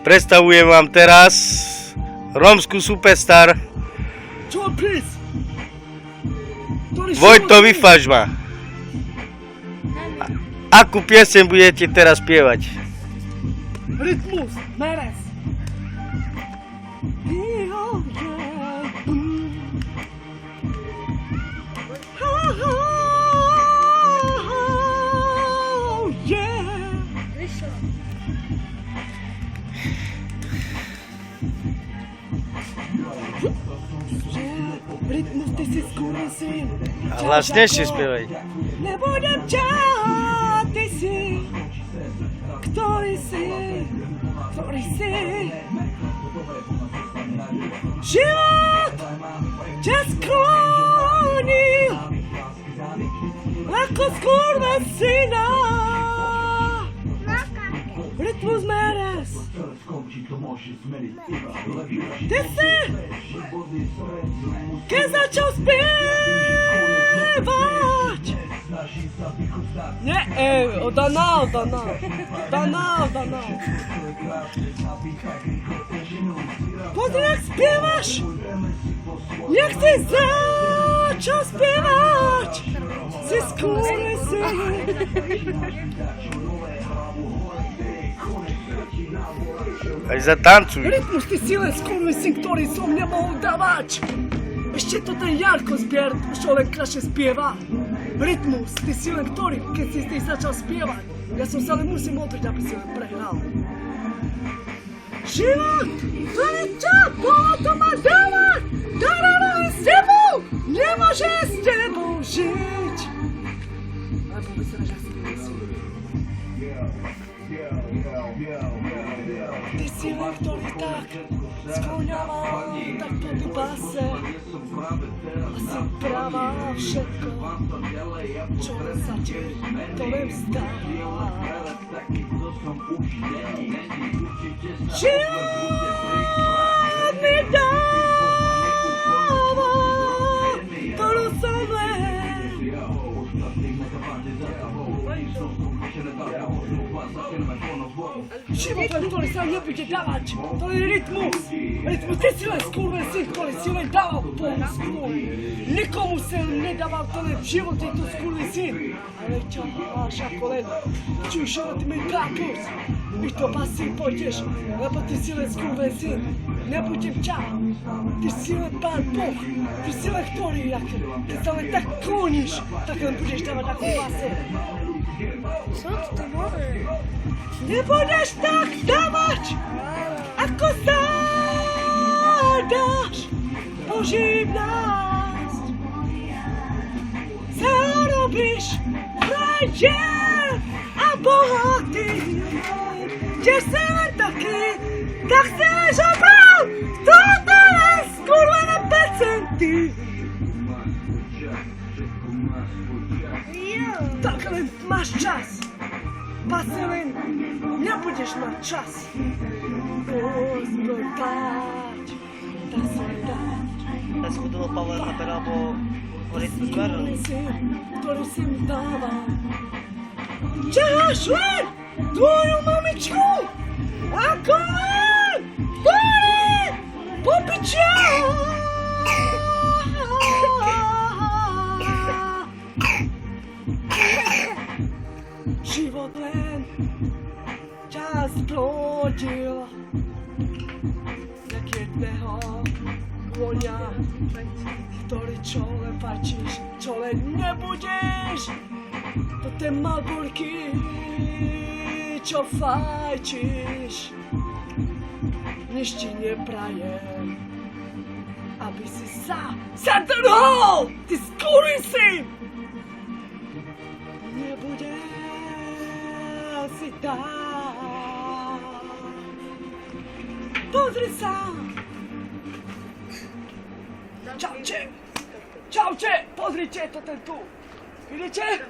Predstavujem vám teraz rómsku superstar Vojto Vyfažma. Akú pieseň budete teraz spievať? Rytmus, Meres. Rytmus, ty si skurvysyn. A hlasnejšie spievaj. Nebudem ťa, ty si, ktorý si. Život ťa sklonil ako skurvysyna. Rytmus, Meres. Ty si, keď začal spievať. Nie, Danal. Pozri, jak spievaš. Jak si začal spievať. Si skurvysyn. Aj zatancuj. Rytmus, ty si len skurvysyn, ktorý som nemohol dávať. Ešte to ten Jarko Zbier, čo len krásne spieva. Rytmus, ty si len ktorý, keď si ty začal spievať. Ja som sa len musím odriť, aby si len prehral. Život, ktorý ťa potom má dávať. Darovaný s tebou, nemôže s tebou žiť. Ale pomyslím, že skurvysyn. Ty si len ktorý tak skloňával takto ty base a si práva všetko, čo sa ti to len vzdá. Život mi dáva, ktorú som len. Život len, ktorý sa nebude dávať, to je rytmus. Rytmus, ty si len skurvysyn, ktorý si len dával pomstu. Nikomu sa nedával, to len v živote to skurvysyn. Ale ťa máš ako len, či už životy mi kápus. My to pasí pôjdeš, lebo ty si len skurvysyn. Nebudem ťa, ty si len Pán Boh. Ty si len ktorý, keď sa len tak kloníš, tak len budeš dávať ako base. Co to môže? Nebudeš tak dávať, ako sa dáš. Božím nás zarobíš frajer a bohatý. Tiež si len taký, tak si len žobral, toto len skurvené percenty. Tak len máš čas. Paselin, nebudeš mať čas. Rozbrotať, tak sa dať. Ja som toho Pavla Zapera, bo Rytmus Meres. Ktorý si mi dával. Čakáš len tvoju mamičku, ako len tvoje popičia. Život len ťa splodil jak jedného konia, ktorý čo len fajčíš, čo len nebudeš. To tie Marlborky, čo fajčíš, nič ti neprajem, aby si sa zatrhol, ty skurvysyn! Nebude si dať. Pozri sa. Čaute. Čaute. Pozrite, to ten tu. Vidíte?